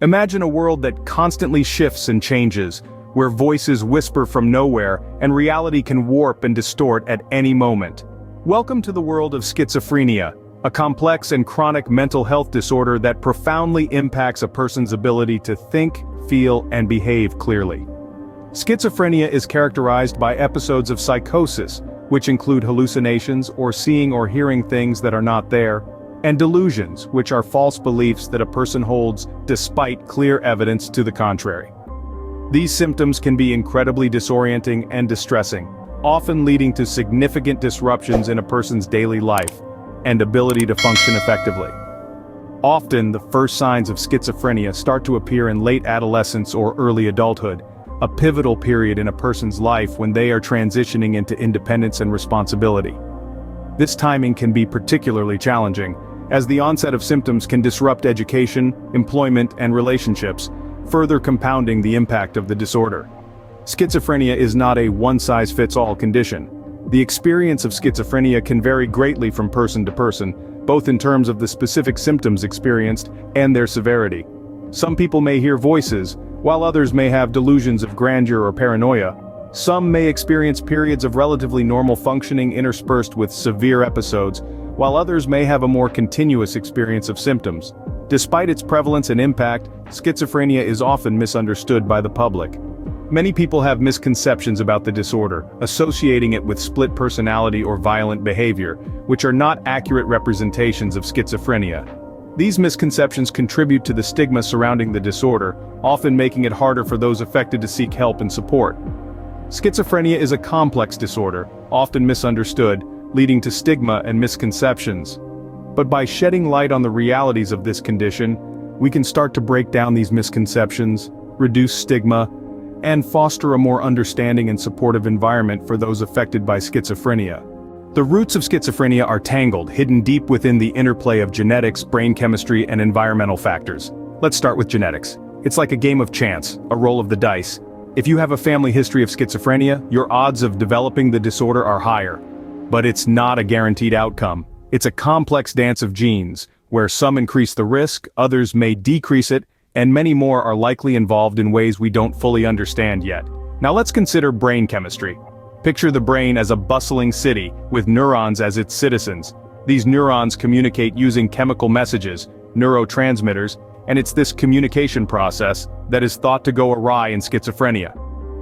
Imagine a world that constantly shifts and changes, where voices whisper from nowhere and reality can warp and distort at any moment. Welcome to the world of schizophrenia, a complex and chronic mental health disorder that profoundly impacts a person's ability to think, feel, and behave clearly. Schizophrenia is characterized by episodes of psychosis, which include hallucinations or seeing or hearing things that are not there, and delusions, which are false beliefs that a person holds despite clear evidence to the contrary. These symptoms can be incredibly disorienting and distressing, often leading to significant disruptions in a person's daily life and ability to function effectively. Often, the first signs of schizophrenia start to appear in late adolescence or early adulthood, a pivotal period in a person's life when they are transitioning into independence and responsibility. This timing can be particularly challenging, as the onset of symptoms can disrupt education, employment, and relationships, further compounding the impact of the disorder. Schizophrenia is not a one-size-fits-all condition. The experience of schizophrenia can vary greatly from person to person, both in terms of the specific symptoms experienced and their severity. Some people may hear voices, while others may have delusions of grandeur or paranoia. Some may experience periods of relatively normal functioning interspersed with severe episodes, while others may have a more continuous experience of symptoms. Despite its prevalence and impact, schizophrenia is often misunderstood by the public. Many people have misconceptions about the disorder, associating it with split personality or violent behavior, which are not accurate representations of schizophrenia. These misconceptions contribute to the stigma surrounding the disorder, often making it harder for those affected to seek help and support. Schizophrenia is a complex disorder, often misunderstood, leading to stigma and misconceptions. But by shedding light on the realities of this condition, we can start to break down these misconceptions, reduce stigma, and foster a more understanding and supportive environment for those affected by schizophrenia. The roots of schizophrenia are tangled, hidden deep within the interplay of genetics, brain chemistry, and environmental factors. Let's start with genetics. It's like a game of chance, a roll of the dice. If you have a family history of schizophrenia, your odds of developing the disorder are higher. But it's not a guaranteed outcome. It's a complex dance of genes, where some increase the risk, others may decrease it, and many more are likely involved in ways we don't fully understand yet. Now let's consider brain chemistry. Picture the brain as a bustling city, with neurons as its citizens. These neurons communicate using chemical messages, neurotransmitters, and it's this communication process that is thought to go awry in schizophrenia.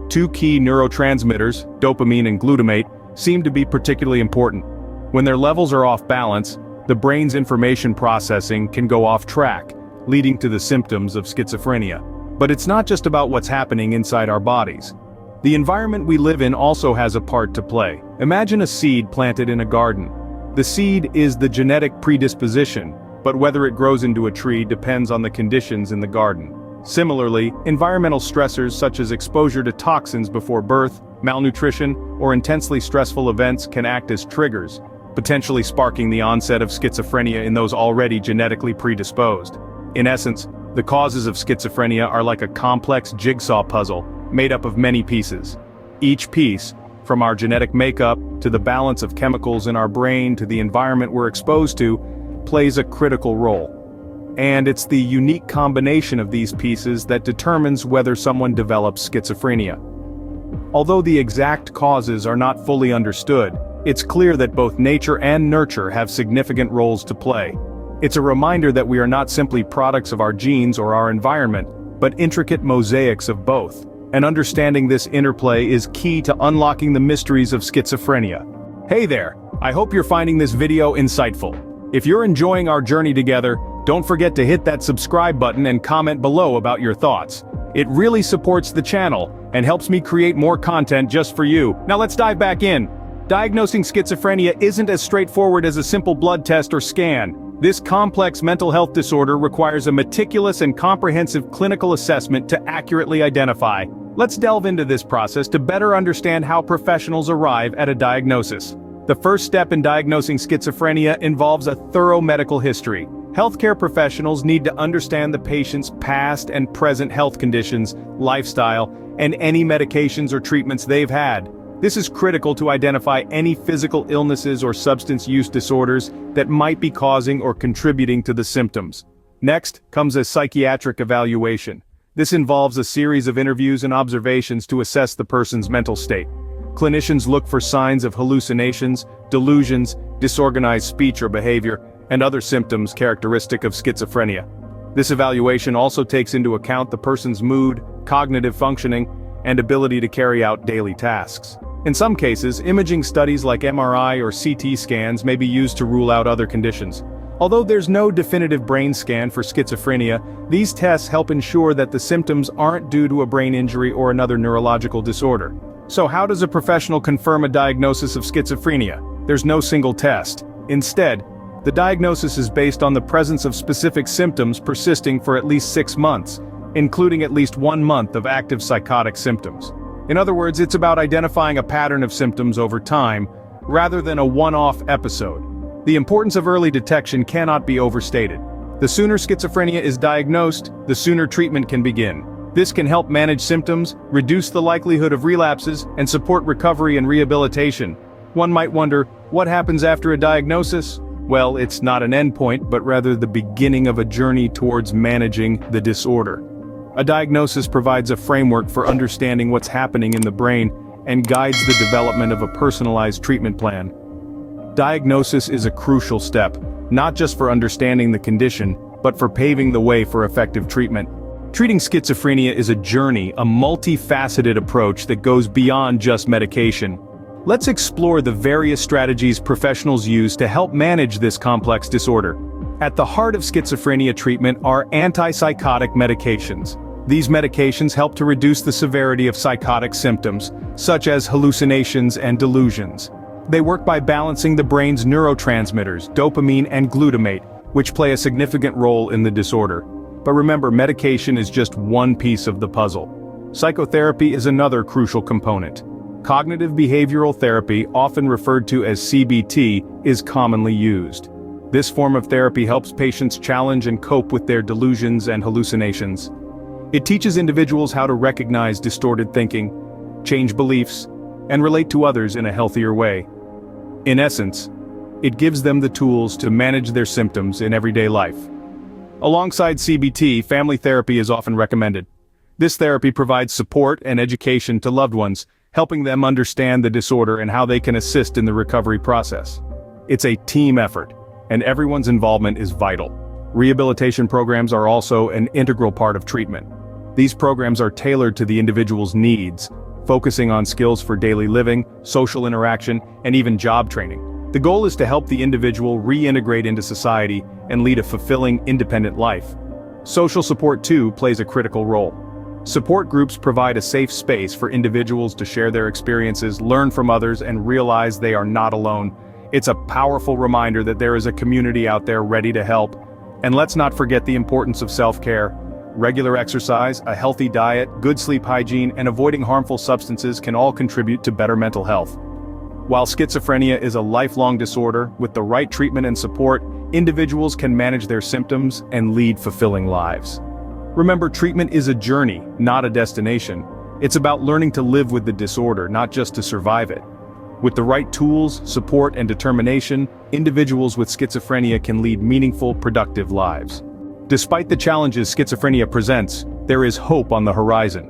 Two key neurotransmitters, dopamine and glutamate, seem to be particularly important. When their levels are off balance, the brain's information processing can go off track, leading to the symptoms of schizophrenia. But it's not just about what's happening inside our bodies. The environment we live in also has a part to play. Imagine a seed planted in a garden. The seed is the genetic predisposition, but whether it grows into a tree depends on the conditions in the garden. Similarly, environmental stressors such as exposure to toxins before birth, malnutrition, or intensely stressful events can act as triggers, potentially sparking the onset of schizophrenia in those already genetically predisposed. In essence, the causes of schizophrenia are like a complex jigsaw puzzle, made up of many pieces. Each piece, from our genetic makeup, to the balance of chemicals in our brain to the environment we're exposed to, plays a critical role. And it's the unique combination of these pieces that determines whether someone develops schizophrenia. Although the exact causes are not fully understood, it's clear that both nature and nurture have significant roles to play. It's a reminder that we are not simply products of our genes or our environment, but intricate mosaics of both. And understanding this interplay is key to unlocking the mysteries of schizophrenia. Hey there, I hope you're finding this video insightful. If you're enjoying our journey together, don't forget to hit that subscribe button and comment below about your thoughts. It really supports the channel and helps me create more content just for you. Now let's dive back in. Diagnosing schizophrenia isn't as straightforward as a simple blood test or scan. This complex mental health disorder requires a meticulous and comprehensive clinical assessment to accurately identify. Let's delve into this process to better understand how professionals arrive at a diagnosis. The first step in diagnosing schizophrenia involves a thorough medical history. Healthcare professionals need to understand the patient's past and present health conditions, lifestyle, and any medications or treatments they've had. This is critical to identify any physical illnesses or substance use disorders that might be causing or contributing to the symptoms. Next comes a psychiatric evaluation. This involves a series of interviews and observations to assess the person's mental state. Clinicians look for signs of hallucinations, delusions, disorganized speech or behavior, and other symptoms characteristic of schizophrenia. This evaluation also takes into account the person's mood, cognitive functioning, and ability to carry out daily tasks. In some cases, imaging studies like MRI or CT scans may be used to rule out other conditions. Although there's no definitive brain scan for schizophrenia, these tests help ensure that the symptoms aren't due to a brain injury or another neurological disorder. So how does a professional confirm a diagnosis of schizophrenia? There's no single test. Instead, the diagnosis is based on the presence of specific symptoms persisting for at least 6 months, including at least 1 month of active psychotic symptoms. In other words, it's about identifying a pattern of symptoms over time, rather than a one-off episode. The importance of early detection cannot be overstated. The sooner schizophrenia is diagnosed, the sooner treatment can begin. This can help manage symptoms, reduce the likelihood of relapses, and support recovery and rehabilitation. One might wonder, what happens after a diagnosis? Well, it's not an endpoint, but rather the beginning of a journey towards managing the disorder. A diagnosis provides a framework for understanding what's happening in the brain and guides the development of a personalized treatment plan. Diagnosis is a crucial step, not just for understanding the condition, but for paving the way for effective treatment. Treating schizophrenia is a journey, a multifaceted approach that goes beyond just medication. Let's explore the various strategies professionals use to help manage this complex disorder. At the heart of schizophrenia treatment are antipsychotic medications. These medications help to reduce the severity of psychotic symptoms, such as hallucinations and delusions. They work by balancing the brain's neurotransmitters, dopamine and glutamate, which play a significant role in the disorder. But remember, medication is just one piece of the puzzle. Psychotherapy is another crucial component. Cognitive behavioral therapy, often referred to as CBT, is commonly used. This form of therapy helps patients challenge and cope with their delusions and hallucinations. It teaches individuals how to recognize distorted thinking, change beliefs, and relate to others in a healthier way. In essence, it gives them the tools to manage their symptoms in everyday life. Alongside CBT, family therapy is often recommended. This therapy provides support and education to loved ones, helping them understand the disorder and how they can assist in the recovery process. It's a team effort, and everyone's involvement is vital. Rehabilitation programs are also an integral part of treatment. These programs are tailored to the individual's needs, focusing on skills for daily living, social interaction, and even job training. The goal is to help the individual reintegrate into society and lead a fulfilling, independent life. Social support, too, plays a critical role. Support groups provide a safe space for individuals to share their experiences, learn from others, and realize they are not alone. It's a powerful reminder that there is a community out there ready to help. And let's not forget the importance of self-care. Regular exercise, a healthy diet, good sleep hygiene, and avoiding harmful substances can all contribute to better mental health. While schizophrenia is a lifelong disorder, with the right treatment and support, individuals can manage their symptoms and lead fulfilling lives. Remember, treatment is a journey, not a destination. It's about learning to live with the disorder, not just to survive it. With the right tools, support, and determination, individuals with schizophrenia can lead meaningful, productive lives. Despite the challenges schizophrenia presents, there is hope on the horizon.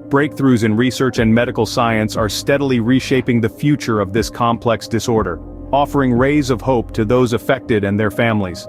Breakthroughs in research and medical science are steadily reshaping the future of this complex disorder, offering rays of hope to those affected and their families.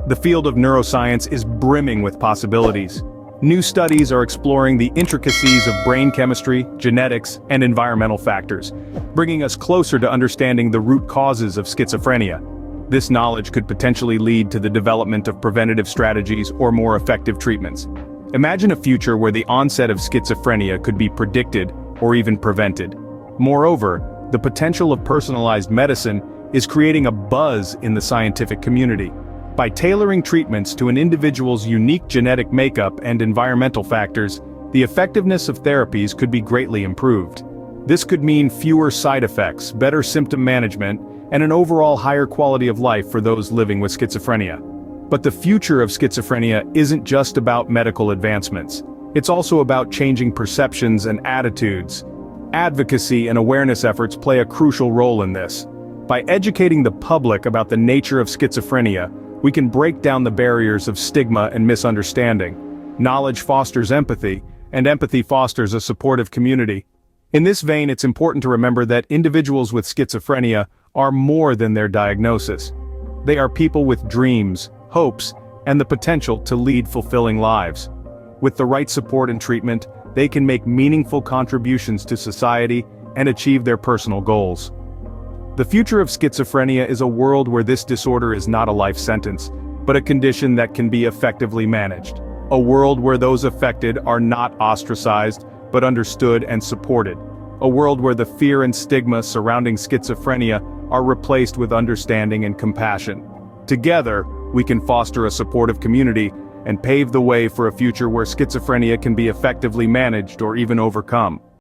The field of neuroscience is brimming with possibilities. New studies are exploring the intricacies of brain chemistry, genetics, and environmental factors, bringing us closer to understanding the root causes of schizophrenia. This knowledge could potentially lead to the development of preventative strategies or more effective treatments. Imagine a future where the onset of schizophrenia could be predicted or even prevented. Moreover, the potential of personalized medicine is creating a buzz in the scientific community. By tailoring treatments to an individual's unique genetic makeup and environmental factors, the effectiveness of therapies could be greatly improved. This could mean fewer side effects, better symptom management, and an overall higher quality of life for those living with schizophrenia. But the future of schizophrenia isn't just about medical advancements. It's also about changing perceptions and attitudes. Advocacy and awareness efforts play a crucial role in this. By educating the public about the nature of schizophrenia, We can break down the barriers of stigma and misunderstanding. Knowledge fosters empathy, and empathy fosters a supportive community. In this vein, it's important to remember that individuals with schizophrenia are more than their diagnosis. They are people with dreams, hopes, and the potential to lead fulfilling lives. With the right support and treatment, they can make meaningful contributions to society and achieve their personal goals. The future of schizophrenia is a world where this disorder is not a life sentence, but a condition that can be effectively managed. A world where those affected are not ostracized, but understood and supported. A world where the fear and stigma surrounding schizophrenia are replaced with understanding and compassion. Together, we can foster a supportive community and pave the way for a future where schizophrenia can be effectively managed or even overcome.